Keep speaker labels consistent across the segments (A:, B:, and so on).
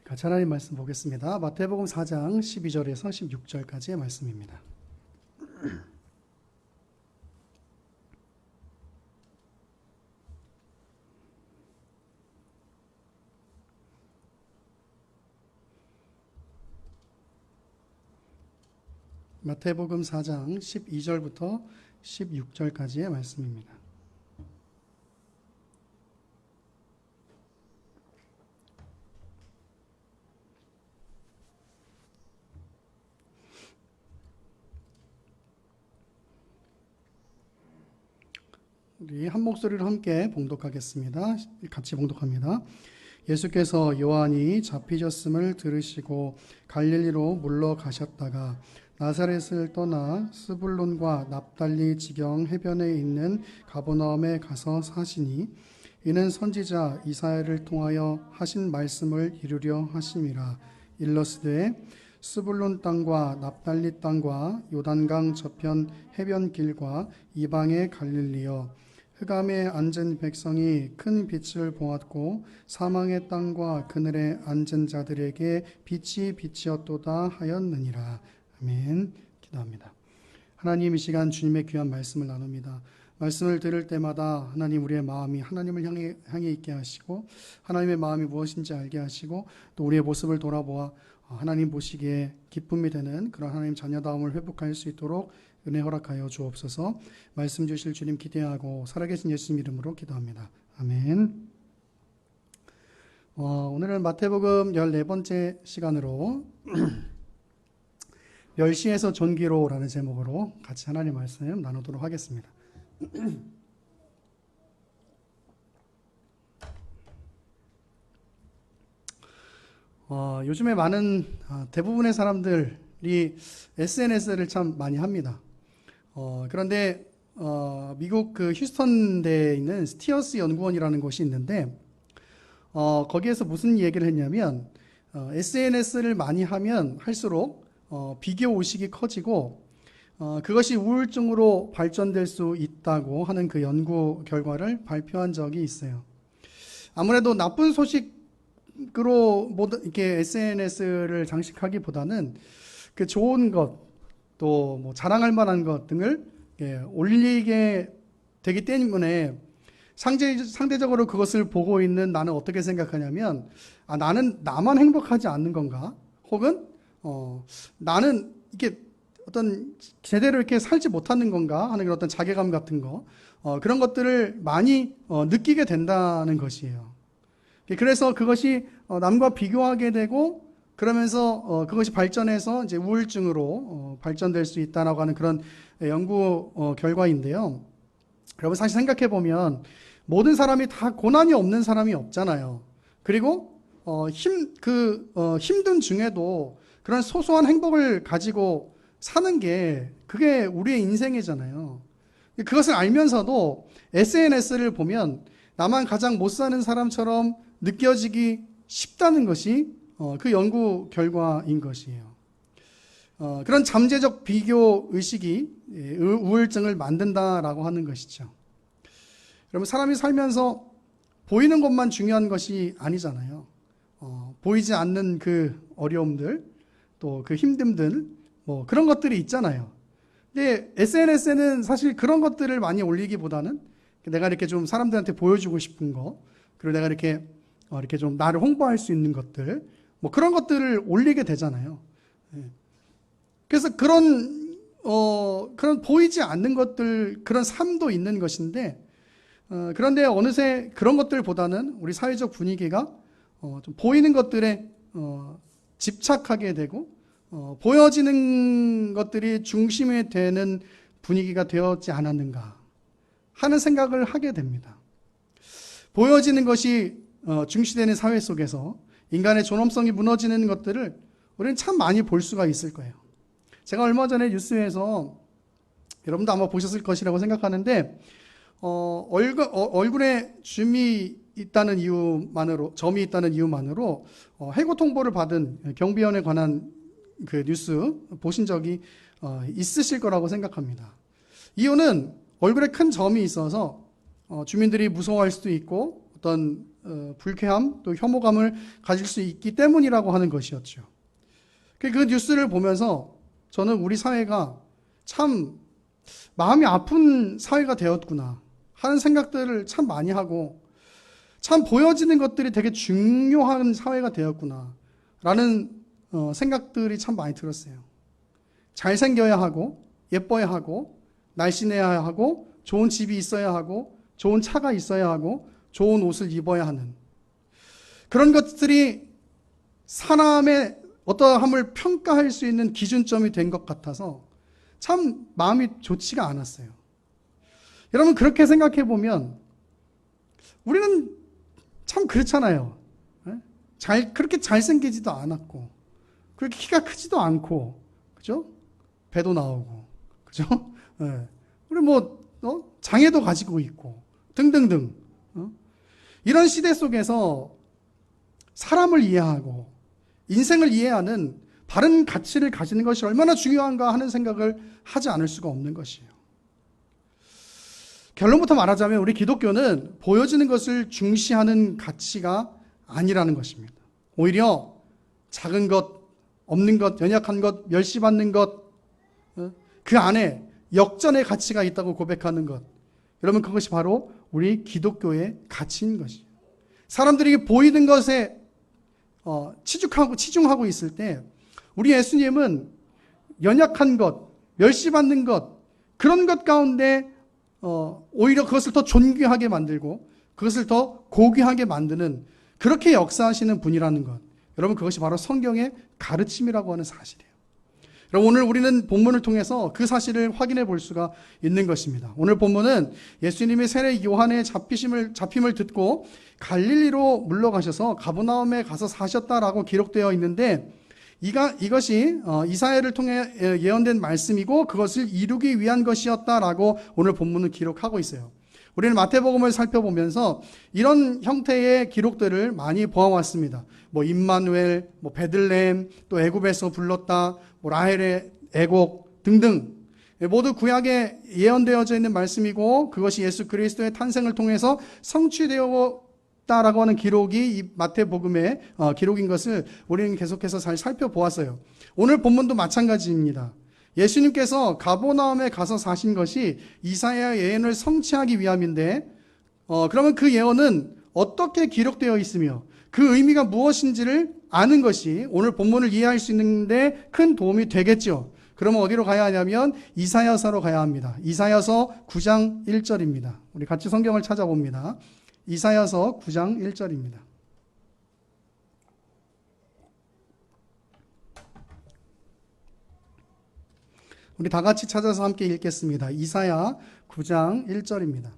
A: 같이 하나님 말씀 보겠습니다. 마태복음 4장 12절에서 16절까지의 말씀입니다. 마태복음 4장 12절부터 16절까지의 말씀입니다. 우리 한 목소리로 함께 봉독하겠습니다. 같이 봉독합니다. 예수께서 요한이 잡히셨음을 들으시고 갈릴리로 물러가셨다가 나사렛을 떠나 스불론과 납달리 지경 해변에 있는 가버나움에 가서 사시니 이는 선지자 이사야를 통하여 하신 말씀을 이루려 하심이라. 일러스되 스불론 땅과 납달리 땅과 요단강 저편 해변길과 이방의 갈릴리여, 흑암에 앉은 백성이 큰 빛을 보았고 사망의 땅과 그늘에 앉은 자들에게 빛이 빛이었도다 하였느니라. 아멘. 기도합니다. 하나님, 이 시간 주님의 귀한 말씀을 나눕니다. 말씀을 들을 때마다 하나님, 우리의 마음이 하나님을 향해 있게 하시고 하나님의 마음이 무엇인지 알게 하시고 또 우리의 모습을 돌아보아 하나님 보시기에 기쁨이 되는 그런 하나님 자녀다움을 회복할 수 있도록 은혜 허락하여 주옵소서. 말씀 주실 주님 기대하고 살아계신 예수님 이름으로 기도합니다. 아멘. 오늘은 마태복음 14번째 시간으로 멸시에서 존귀로라는 제목으로 같이 하나님 말씀 나누도록 하겠습니다. 요즘에 많은 대부분의 사람들이 SNS를 참 많이 합니다. 그런데 미국 그 휴스턴대에 있는 스티어스 연구원이라는 곳이 있는데 거기에서 무슨 얘기를 했냐면 SNS를 많이 하면 할수록 비교 의식이 커지고 그것이 우울증으로 발전될 수 있다고 하는 그 연구 결과를 발표한 적이 있어요. 아무래도 나쁜 소식으로 이렇게 SNS를 장식하기보다는 그 좋은 것, 또 뭐 자랑할 만한 것 등을 올리게 되기 때문에 상대적으로 그것을 보고 있는 나는 어떻게 생각하냐면, 나는 나만 행복하지 않는 건가? 혹은 나는 이게 어떤 제대로 이렇게 살지 못하는 건가 하는 어떤 자괴감 같은 거, 그런 것들을 많이 느끼게 된다는 것이에요. 그래서 그것이 남과 비교하게 되고 그러면서 그것이 발전해서 이제 우울증으로 발전될 수 있다라고 하는 그런 연구 결과인데요. 여러분, 사실 생각해 보면 모든 사람이 다 고난이 없는 사람이 없잖아요. 그리고 힘든 중에도 그런 소소한 행복을 가지고 사는 게 그게 우리의 인생이잖아요. 그것을 알면서도 SNS를 보면 나만 가장 못 사는 사람처럼 느껴지기 쉽다는 것이 그 연구 결과인 것이에요. 그런 잠재적 비교 의식이 우울증을 만든다라고 하는 것이죠. 여러분, 사람이 살면서 보이는 것만 중요한 것이 아니잖아요. 보이지 않는 그 어려움들, 또 그 힘듦들, 뭐 그런 것들이 있잖아요. 근데 SNS에는 사실 그런 것들을 많이 올리기보다는 내가 이렇게 좀 사람들한테 보여주고 싶은 거, 그리고 내가 이렇게 좀 나를 홍보할 수 있는 것들, 뭐 그런 것들을 올리게 되잖아요. 그래서 그런 보이지 않는 것들, 그런 삶도 있는 것인데, 그런데 어느새 그런 것들보다는 우리 사회적 분위기가 좀 보이는 것들에 집착하게 되고 보여지는 것들이 중심이 되는 분위기가 되었지 않았는가 하는 생각을 하게 됩니다. 보여지는 것이 중시되는 사회 속에서 인간의 존엄성이 무너지는 것들을 우리는 참 많이 볼 수가 있을 거예요. 제가 얼마 전에 뉴스에서, 여러분도 아마 보셨을 것이라고 생각하는데, 얼굴에 점이 있다는 이유만으로 해고 통보를 받은 경비원에 관한 그 뉴스 보신 적이 있으실 거라고 생각합니다. 이유는 얼굴에 큰 점이 있어서 주민들이 무서워할 수도 있고 어떤 불쾌함 또 혐오감을 가질 수 있기 때문이라고 하는 것이었죠. 그 뉴스를 보면서 저는 우리 사회가 참 마음이 아픈 사회가 되었구나 하는 생각들을 참 많이 하고, 참 보여지는 것들이 되게 중요한 사회가 되었구나 라는 생각들이 참 많이 들었어요. 잘생겨야 하고 예뻐야 하고 날씬해야 하고 좋은 집이 있어야 하고 좋은 차가 있어야 하고 좋은 옷을 입어야 하는 그런 것들이 사람의 어떠함을 평가할 수 있는 기준점이 된 것 같아서 참 마음이 좋지가 않았어요. 여러분, 그렇게 생각해 보면 우리는 참 그렇잖아요. 그렇게 잘생기지도 않았고 그렇게 키가 크지도 않고, 그죠? 배도 나오고, 그죠? 우리 장애도 가지고 있고 등등등. 이런 시대 속에서 사람을 이해하고 인생을 이해하는 바른 가치를 가지는 것이 얼마나 중요한가 하는 생각을 하지 않을 수가 없는 것이에요. 결론부터 말하자면 우리 기독교는 보여지는 것을 중시하는 가치가 아니라는 것입니다. 오히려 작은 것, 없는 것, 연약한 것, 멸시받는 것, 그 안에 역전의 가치가 있다고 고백하는 것, 여러분, 그것이 바로 우리 기독교의 가치인 것이에요. 사람들이 보이는 것에 치중하고 있을 때 우리 예수님은 연약한 것, 멸시받는 것, 그런 것 가운데 오히려 그것을 더 존귀하게 만들고 그것을 더 고귀하게 만드는, 그렇게 역사하시는 분이라는 것, 여러분, 그것이 바로 성경의 가르침이라고 하는 사실이에요. 여러분, 오늘 우리는 본문을 통해서 그 사실을 확인해 볼 수가 있는 것입니다. 오늘 본문은 예수님이 세례 요한의 잡힘을 듣고 갈릴리로 물러가셔서 가버나움에 가서 사셨다라고 기록되어 있는데, 이것이 이사야를 통해 예언된 말씀이고 그것을 이루기 위한 것이었다라고 오늘 본문은 기록하고 있어요. 우리는 마태복음을 살펴보면서 이런 형태의 기록들을 많이 보아왔습니다. 임마누엘, 베들레헴, 또 애굽에서 불렀다, 라헬의 애곡 등등, 모두 구약에 예언되어져 있는 말씀이고 그것이 예수 그리스도의 탄생을 통해서 성취되었다라고 하는 기록이 이 마태복음의 기록인 것을 우리는 계속해서 잘 살펴보았어요. 오늘 본문도 마찬가지입니다. 예수님께서 가버나움에 가서 사신 것이 이사야 예언을 성취하기 위함인데, 그러면 그 예언은 어떻게 기록되어 있으며 그 의미가 무엇인지를 아는 것이 오늘 본문을 이해할 수 있는데 큰 도움이 되겠죠. 그러면 어디로 가야 하냐면 이사야서로 가야 합니다. 이사야서 9장 1절입니다. 우리 같이 성경을 찾아봅니다. 이사야서 9장 1절입니다. 우리 다 같이 찾아서 함께 읽겠습니다. 이사야 9장 1절입니다.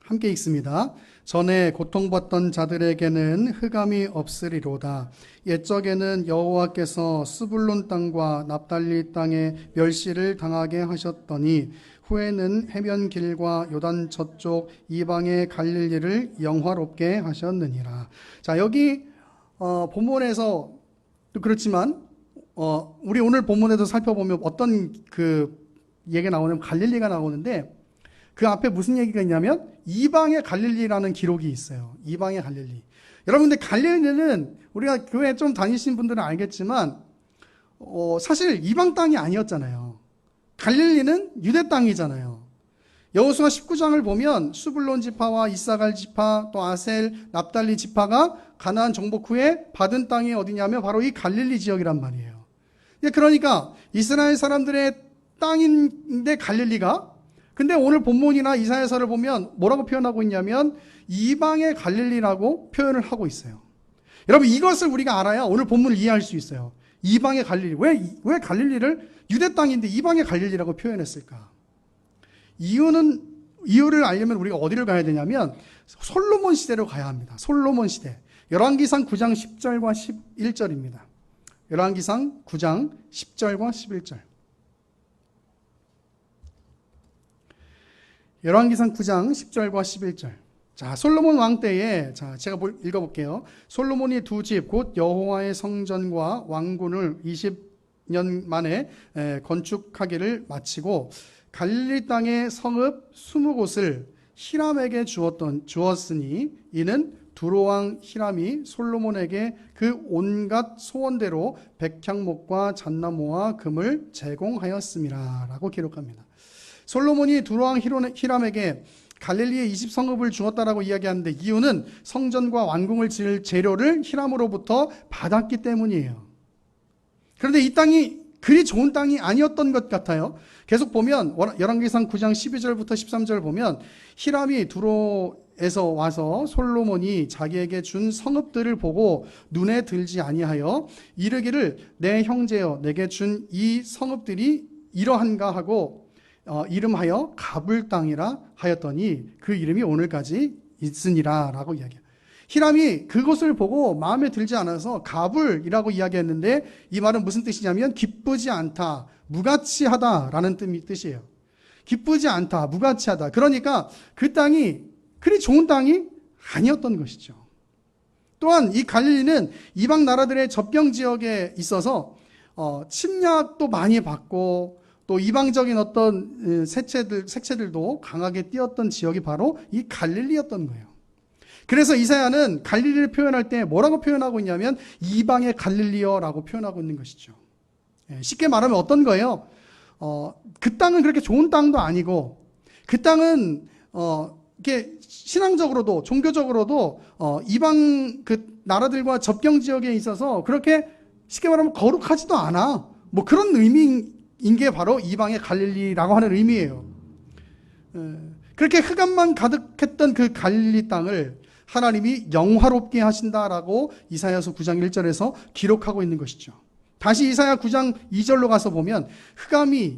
A: 함께 읽습니다. 전에 고통받던 자들에게는 흑암이 없으리로다. 옛적에는 여호와께서 스불론 땅과 납달리 땅에 멸시를 당하게 하셨더니 후에는 해변 길과 요단 저쪽 이방의 갈릴리를 영화롭게 하셨느니라. 자, 여기 본문에서 또 그렇지만 우리 오늘 본문에도 살펴보면 어떤 그 얘기가 나오냐면 갈릴리가 나오는데, 그 앞에 무슨 얘기가 있냐면 이방의 갈릴리라는 기록이 있어요. 이방의 갈릴리. 여러분, 근데 갈릴리는 우리가 교회 좀 다니신 분들은 알겠지만 사실 이방 땅이 아니었잖아요. 갈릴리는 유대 땅이잖아요. 여호수아 19장을 보면 수불론 지파와 이사갈 지파, 또 아셀, 납달리 지파가 가나안 정복 후에 받은 땅이 어디냐면 바로 이 갈릴리 지역이란 말이에요. 그러니까 이스라엘 사람들의 땅인데 갈릴리가, 근데 오늘 본문이나 이사야서를 보면 뭐라고 표현하고 있냐면 이방의 갈릴리라고 표현을 하고 있어요. 여러분, 이것을 우리가 알아야 오늘 본문을 이해할 수 있어요. 이방의 갈릴리. 왜 갈릴리를 유대 땅인데 이방의 갈릴리라고 표현했을까? 이유를 알려면 우리가 어디를 가야 되냐면 솔로몬 시대로 가야 합니다. 솔로몬 시대. 열왕기상 9장 10절과 11절입니다. 열왕기상 9장 10절과 11절. 열왕기상 9장 10절과 11절. 자, 솔로몬 왕 때에, 자, 제가 읽어볼게요. 솔로몬이 두 집, 곧 여호와의 성전과 왕궁을 20년 만에 건축하기를 마치고 갈릴리 땅의 성읍 20곳을 히람에게 주었으니 이는 두로왕 히람이 솔로몬에게 그 온갖 소원대로 백향목과 잣나무와 금을 제공하였음이라 라고 기록합니다. 솔로몬이 두로왕 히람에게 갈릴리의 20성읍을 주었다라고 이야기하는데 이유는 성전과 왕궁을 지을 재료를 히람으로부터 받았기 때문이에요. 그런데 이 땅이 그리 좋은 땅이 아니었던 것 같아요. 계속 보면 열왕기상 9장 12절부터 13절 보면 히람이 두로에서 와서 솔로몬이 자기에게 준 성읍들을 보고 눈에 들지 아니하여 이르기를 내 형제여 내게 준 이 성읍들이 이러한가 하고 이름하여 가불 땅이라 하였더니 그 이름이 오늘까지 있으니라 라고 이야기해요. 히람이 그것을 보고 마음에 들지 않아서 가불이라고 이야기했는데 이 말은 무슨 뜻이냐면 기쁘지 않다, 무가치하다라는 뜻이에요. 기쁘지 않다, 무가치하다. 그러니까 그 땅이 그리 좋은 땅이 아니었던 것이죠. 또한 이 갈릴리는 이방 나라들의 접경 지역에 있어서 침략도 많이 받고 또 이방적인 어떤 색채들도 강하게 띄었던 지역이 바로 이 갈릴리였던 거예요. 그래서 이사야는 갈릴리를 표현할 때 뭐라고 표현하고 있냐면 이방의 갈릴리여라고 표현하고 있는 것이죠. 쉽게 말하면 어떤 거예요? 그 땅은 그렇게 좋은 땅도 아니고 그 땅은 이렇게 신앙적으로도 종교적으로도 이방 그 나라들과 접경 지역에 있어서 그렇게 쉽게 말하면 거룩하지도 않아. 뭐 그런 의미인 게 바로 이방의 갈릴리라고 하는 의미예요. 그렇게 흑암만 가득했던 그 갈릴리 땅을 하나님이 영화롭게 하신다라고 이사야서 9장 1절에서 기록하고 있는 것이죠. 다시 이사야 9장 2절로 가서 보면 흑암이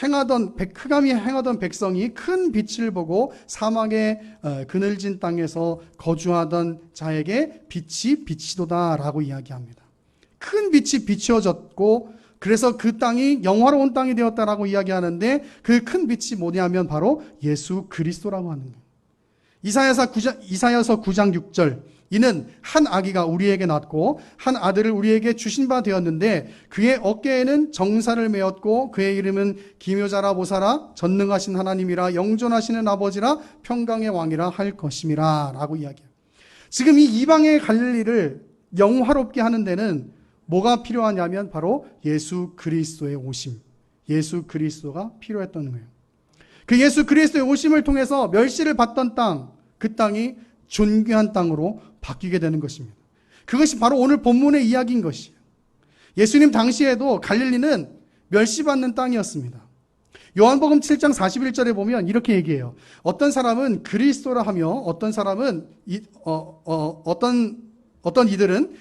A: 행하던 백성이 큰 빛을 보고 사막의 그늘진 땅에서 거주하던 자에게 빛이 비치도다라고 이야기합니다. 큰 빛이 비추어졌고 그래서 그 땅이 영화로운 땅이 되었다라고 이야기하는데 그 큰 빛이 뭐냐면 바로 예수 그리스도라고 하는 거예요. 이사야서 9장 6절 이는 한 아기가 우리에게 낳고 한 아들을 우리에게 주신 바 되었는데 그의 어깨에는 정사를 메었고 그의 이름은 기묘자라 보사라 전능하신 하나님이라 영존하시는 아버지라 평강의 왕이라 할 것임이라 라고 이야기해요. 지금 이 이방의 갈릴리를 영화롭게 하는 데는 뭐가 필요하냐면 바로 예수 그리스도의 오심, 예수 그리스도가 필요했던 거예요. 그 예수 그리스도의 오심을 통해서 멸시를 받던 땅, 그 땅이 존귀한 땅으로 바뀌게 되는 것입니다. 그것이 바로 오늘 본문의 이야기인 것이에요. 예수님 당시에도 갈릴리는 멸시받는 땅이었습니다. 요한복음 7장 41절에 보면 이렇게 얘기해요. 어떤 사람은 그리스도라 하며 어떤 사람은 어떤 이들은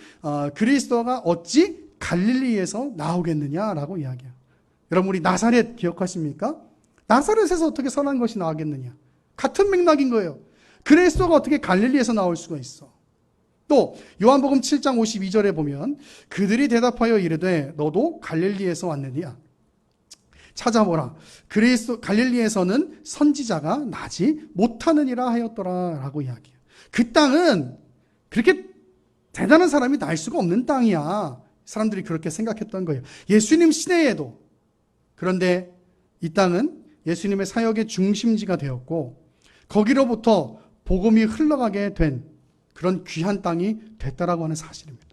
A: 그리스도가 어찌 갈릴리에서 나오겠느냐라고 이야기해요. 여러분 우리 나사렛 기억하십니까? 나사렛에서 어떻게 선한 것이 나오겠느냐. 같은 맥락인 거예요. 그리스도가 어떻게 갈릴리에서 나올 수가 있어. 또 요한복음 7장 52절에 보면 그들이 대답하여 이르되 너도 갈릴리에서 왔느냐. 찾아보라. 갈릴리에서는 선지자가 나지 못하느니라 하였더라 라고 이야기해요. 그 땅은 그렇게 대단한 사람이 날 수가 없는 땅이야. 사람들이 그렇게 생각했던 거예요. 예수님 시대에도. 그런데 이 땅은 예수님의 사역의 중심지가 되었고 거기로부터 복음이 흘러가게 된 그런 귀한 땅이 됐다라고 하는 사실입니다.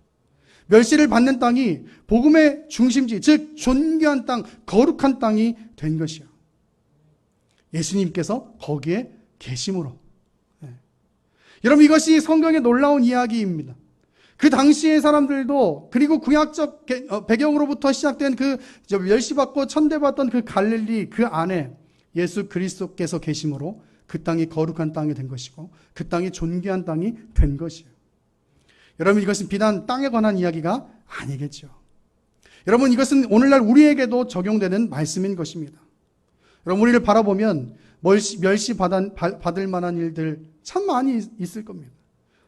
A: 멸시를 받는 땅이 복음의 중심지, 즉 존귀한 땅, 거룩한 땅이 된 것이요. 예수님께서 거기에 계심으로. 여러분 이것이 성경의 놀라운 이야기입니다. 그 당시의 사람들도 그리고 구약적 배경으로부터 시작된 그 멸시받고 천대받던 그 갈릴리 그 안에 예수 그리스도께서 계심으로 그 땅이 거룩한 땅이 된 것이고 그 땅이 존귀한 땅이 된 것이에요. 여러분 이것은 비단 땅에 관한 이야기가 아니겠죠. 여러분 이것은 오늘날 우리에게도 적용되는 말씀인 것입니다. 여러분 우리를 바라보면 멸시받을 만한 일들 참 많이 있을 겁니다.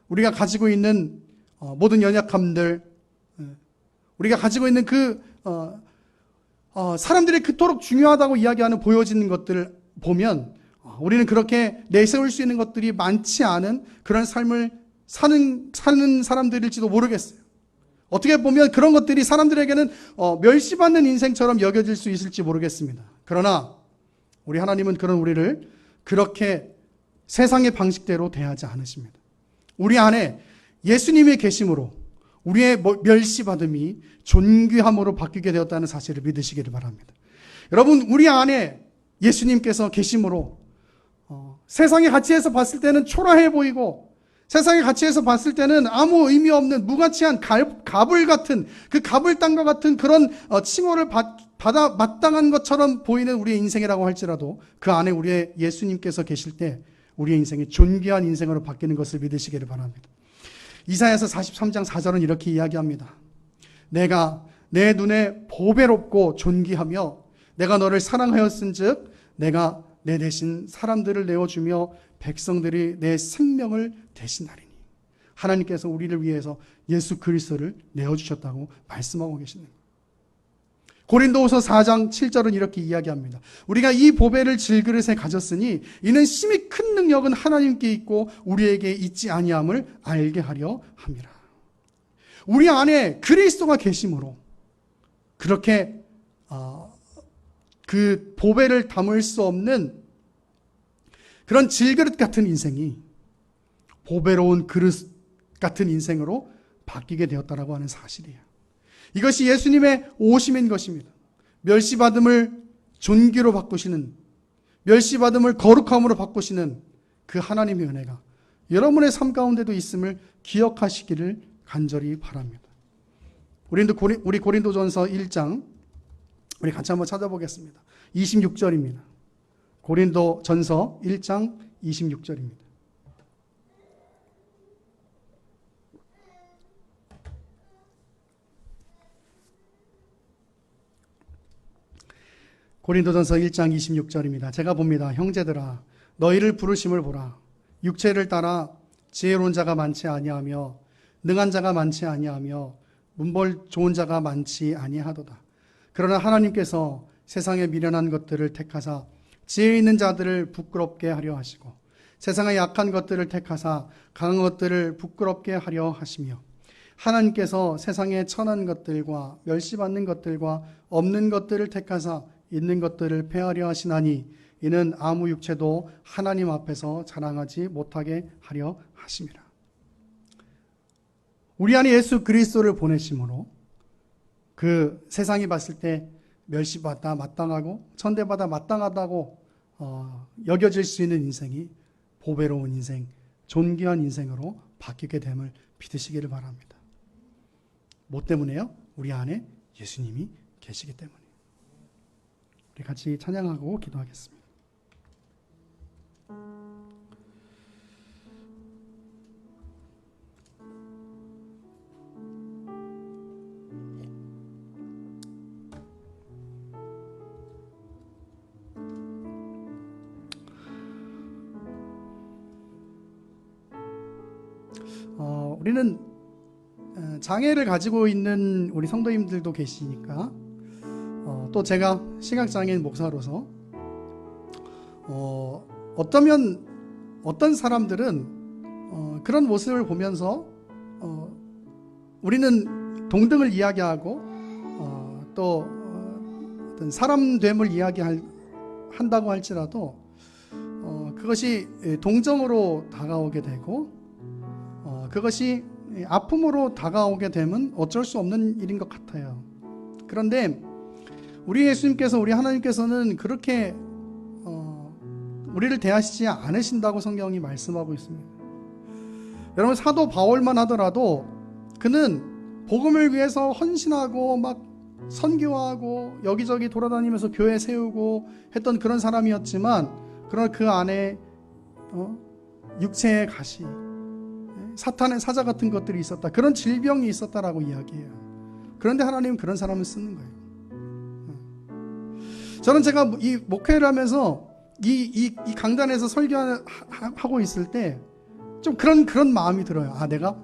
A: 우리가 가지고 있는 모든 연약함들, 우리가 가지고 있는 사람들이 그토록 중요하다고 이야기하는 보여지는 것들을 보면 우리는 그렇게 내세울 수 있는 것들이 많지 않은 그런 삶을 사는 사람들일지도 모르겠어요. 어떻게 보면 그런 것들이 사람들에게는 멸시받는 인생처럼 여겨질 수 있을지 모르겠습니다. 그러나 우리 하나님은 그런 우리를 그렇게 세상의 방식대로 대하지 않으십니다. 우리 안에 예수님의 계심으로 우리의 멸시받음이 존귀함으로 바뀌게 되었다는 사실을 믿으시기를 바랍니다. 여러분, 우리 안에 예수님께서 계심으로 세상의 가치에서 봤을 때는 초라해 보이고 세상의 가치에서 봤을 때는 아무 의미 없는 무가치한 갑을 같은 그 갑을 땅과 같은 그런 칭호를 받아 마땅한 것처럼 보이는 우리의 인생이라고 할지라도 그 안에 우리의 예수님께서 계실 때 우리의 인생이 존귀한 인생으로 바뀌는 것을 믿으시기를 바랍니다. 이사야서 43장 4절은 이렇게 이야기합니다. 내가 내 눈에 보배롭고 존귀하며 내가 너를 사랑하였은즉 내가 내 대신 사람들을 내어주며 백성들이 내 생명을 대신하리니. 하나님께서 우리를 위해서 예수 그리스도를 내어주셨다고 말씀하고 계시는 거예요. 고린도후서 4장 7절은 이렇게 이야기합니다. 우리가 이 보배를 질그릇에 가졌으니 이는 심히 큰 능력은 하나님께 있고 우리에게 있지 아니함을 알게 하려 함이라. 우리 안에 그리스도가 계심으로 그렇게 그 보배를 담을 수 없는 그런 질그릇 같은 인생이 보배로운 그릇 같은 인생으로 바뀌게 되었다라고 하는 사실이에요. 이것이 예수님의 오심인 것입니다. 멸시받음을 존귀로 바꾸시는, 멸시받음을 거룩함으로 바꾸시는 그 하나님의 은혜가 여러분의 삶 가운데도 있음을 기억하시기를 간절히 바랍니다. 우리 고린도전서 1장 우리 같이 한번 찾아보겠습니다. 26절입니다. 고린도전서 1장 26절입니다. 고린도전서 1장 26절입니다. 제가 봅니다. 형제들아 너희를 부르심을 보라. 육체를 따라 지혜로운 자가 많지 아니하며 능한 자가 많지 아니하며 문벌 좋은 자가 많지 아니하도다. 그러나 하나님께서 세상에 미련한 것들을 택하사 지혜 있는 자들을 부끄럽게 하려 하시고 세상의 약한 것들을 택하사 강한 것들을 부끄럽게 하려 하시며 하나님께서 세상의 천한 것들과 멸시받는 것들과 없는 것들을 택하사 있는 것들을 폐하려 하시나니 이는 아무 육체도 하나님 앞에서 자랑하지 못하게 하려 하심이라. 우리 안에 예수 그리스도를 보내심으로 그 세상이 봤을 때 멸시받아 마땅하고 천대받아 마땅하다고 여겨질 수 있는 인생이 보배로운 인생, 존귀한 인생으로 바뀌게 됨을 믿으시기를 바랍니다. 뭐 때문에요? 우리 안에 예수님이 계시기 때문에. 우리 같이 찬양하고 기도하겠습니다. 우리는 장애를 가지고 있는 우리 성도님들도 계시니까 또 제가 시각장애인 목사로서 어떤 사람들은 그런 모습을 보면서 우리는 동등을 이야기하고 또 어떤 사람됨을 이야기한다고 할지라도 그것이 동정으로 다가오게 되고 그것이 아픔으로 다가오게 되면 어쩔 수 없는 일인 것 같아요. 그런데 우리 예수님께서, 우리 하나님께서는 그렇게 우리를 대하시지 않으신다고 성경이 말씀하고 있습니다. 여러분, 사도 바울만 하더라도 그는 복음을 위해서 헌신하고 막 선교하고 여기저기 돌아다니면서 교회 세우고 했던 그런 사람이었지만, 그러나 그 안에 육체의 가시, 사탄의 사자 같은 것들이 있었다, 그런 질병이 있었다라고 이야기해요. 그런데 하나님은 그런 사람을 쓰는 거예요. 저는 제가 이 목회를 하면서 이 강단에서 설교하고 있을 때 좀 그런 마음이 들어요. 내가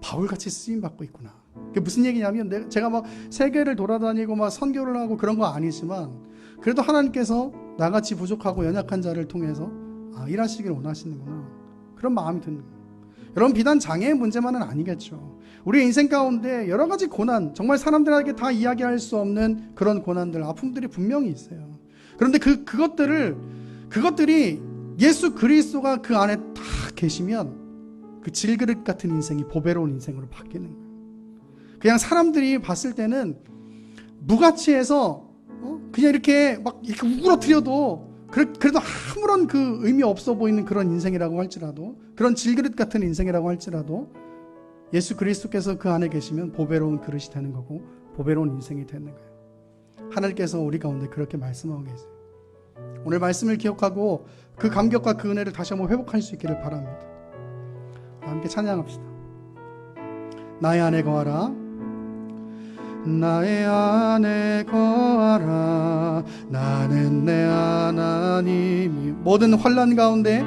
A: 바울같이 쓰임 받고 있구나. 그게 무슨 얘기냐면, 제가 막 세계를 돌아다니고 막 선교를 하고 그런 거 아니지만 그래도 하나님께서 나같이 부족하고 연약한 자를 통해서 일하시기를 원하시는구나, 그런 마음이 드는 거예요. 여러분, 비단 장애의 문제만은 아니겠죠. 우리 인생 가운데 여러 가지 고난, 정말 사람들에게 다 이야기할 수 없는 그런 고난들, 아픔들이 분명히 있어요. 그런데 그것들이 예수 그리스도가 그 안에 다 계시면 그 질그릇 같은 인생이 보배로운 인생으로 바뀌는 거예요. 그냥 사람들이 봤을 때는 무가치해서 그냥 이렇게 막 이렇게 우그러뜨려도 그래도 아무런 그 의미 없어 보이는 그런 인생이라고 할지라도, 그런 질그릇 같은 인생이라고 할지라도 예수 그리스도께서 그 안에 계시면 보배로운 그릇이 되는 거고 보배로운 인생이 되는 거예요. 하나님께서 우리 가운데 그렇게 말씀하고 계세요. 오늘 말씀을 기억하고 그 감격과 그 은혜를 다시 한번 회복할 수 있기를 바랍니다. 함께 찬양합시다. 나의 안에 거하라, 나의 안에 거하라. 나는 내 하나님이 모든 환난 가운데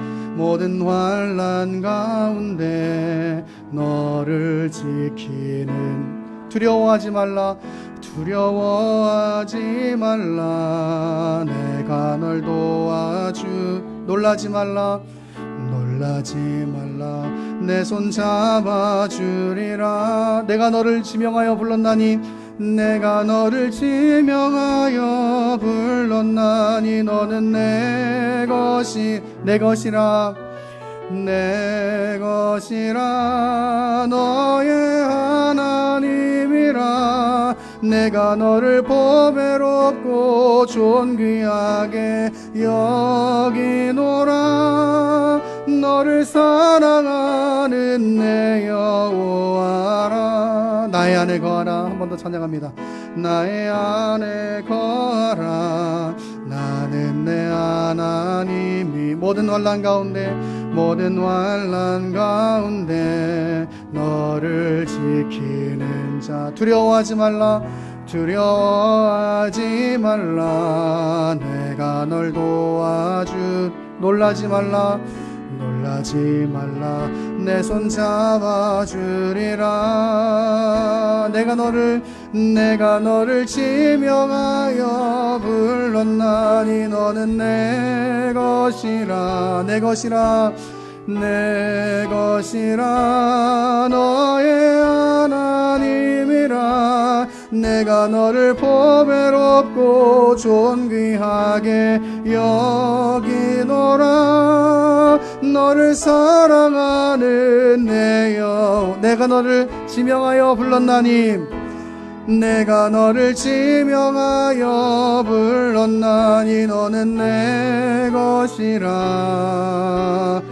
A: 너를 지키는. 두려워하지 말라, 내가 널 도와주. 놀라지 말라, 내 손 잡아주리라. 내가 너를 지명하여 불렀나니 너는 내 것이라. 너의 하나님이라. 내가 너를 보배롭고 존귀하게 여기노라. 너를 사랑하는 내 여호와라. 나의 안에 거하라. 한 번 더 찬양합니다. 나의 안에 거하라. 나는 내 하나님이 모든 환난 가운데 너를 지키는 자. 두려워하지 말라, 내가 널 도와주. 놀라지 말라, 내 손 잡아주리라. 내가 너를 지명하여 불렀나니 너는 내 것이라. 너의 하나님이라. 내가 너를 보배롭고 존귀하게 여기노라. 너를 사랑하는 내 여호와. 내가 너를 지명하여 불렀나니 너는 내 것이라.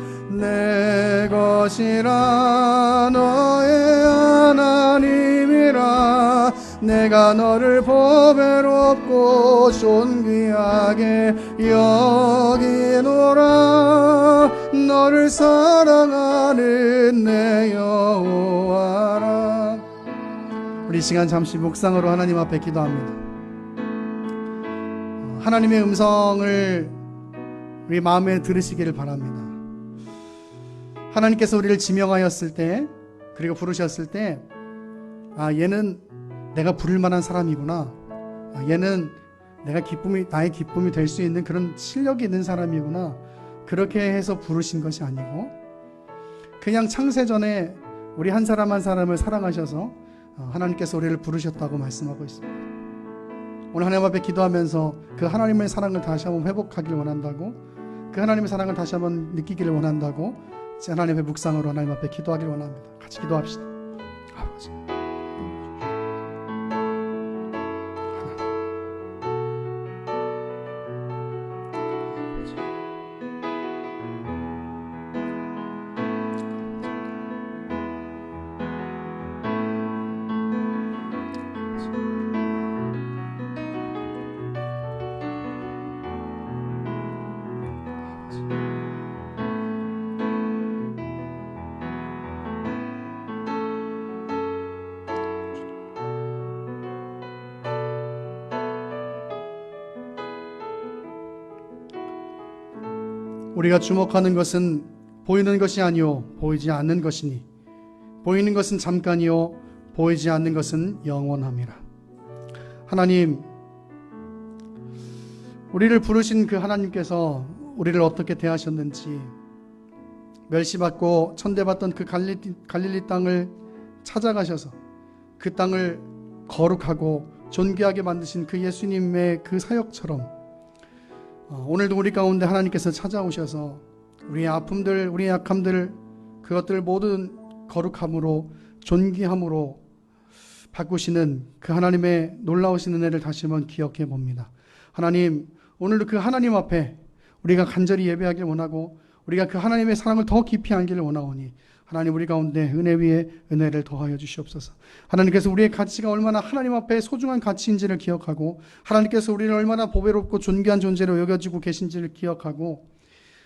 A: 너의 하나님이라. 내가 너를 보배롭고 존귀하게 여기노라. 너를 사랑하는 내 여호와라. 우리 시간 잠시 묵상으로 하나님 앞에 기도합니다. 하나님의 음성을 우리 마음에 들으시기를 바랍니다. 하나님께서 우리를 지명하였을 때, 그리고 부르셨을 때, 얘는 내가 부를 만한 사람이구나. 얘는 나의 기쁨이 될 수 있는 그런 실력이 있는 사람이구나. 그렇게 해서 부르신 것이 아니고, 그냥 창세전에 우리 한 사람 한 사람을 사랑하셔서 하나님께서 우리를 부르셨다고 말씀하고 있습니다. 오늘 하나님 앞에 기도하면서 그 하나님의 사랑을 다시 한번 회복하길 원한다고, 그 하나님의 사랑을 다시 한번 느끼기를 원한다고, 하나님의 묵상으로 하나님 앞에 기도하길 원합니다. 같이 기도합시다. 아버지, 우리가 주목하는 것은 보이는 것이 아니요 보이지 않는 것이니, 보이는 것은 잠깐이요 보이지 않는 것은 영원함이라. 하나님, 우리를 부르신 그 하나님께서 우리를 어떻게 대하셨는지, 멸시받고 천대받던 그 갈릴리 땅을 찾아가셔서 그 땅을 거룩하고 존귀하게 만드신 그 예수님의 그 사역처럼 오늘도 우리 가운데 하나님께서 찾아오셔서 우리의 아픔들, 우리의 약함들, 그것들 모든 거룩함으로, 존귀함으로 바꾸시는 그 하나님의 놀라우신 은혜를 다시 한번 기억해 봅니다. 하나님, 오늘도 그 하나님 앞에 우리가 간절히 예배하길 원하고 우리가 그 하나님의 사랑을 더 깊이 알기를 원하오니 하나님, 우리 가운데 은혜 위에 은혜를 더하여 주시옵소서. 하나님께서 우리의 가치가 얼마나 하나님 앞에 소중한 가치인지를 기억하고 하나님께서 우리를 얼마나 보배롭고 존귀한 존재로 여겨지고 계신지를 기억하고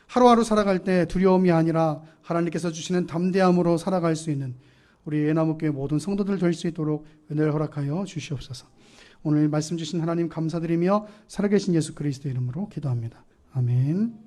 A: 하루하루 살아갈 때 두려움이 아니라 하나님께서 주시는 담대함으로 살아갈 수 있는 우리 예나무교회 모든 성도들 될 수 있도록 은혜를 허락하여 주시옵소서. 오늘 말씀 주신 하나님 감사드리며 살아계신 예수 그리스도 이름으로 기도합니다. 아멘.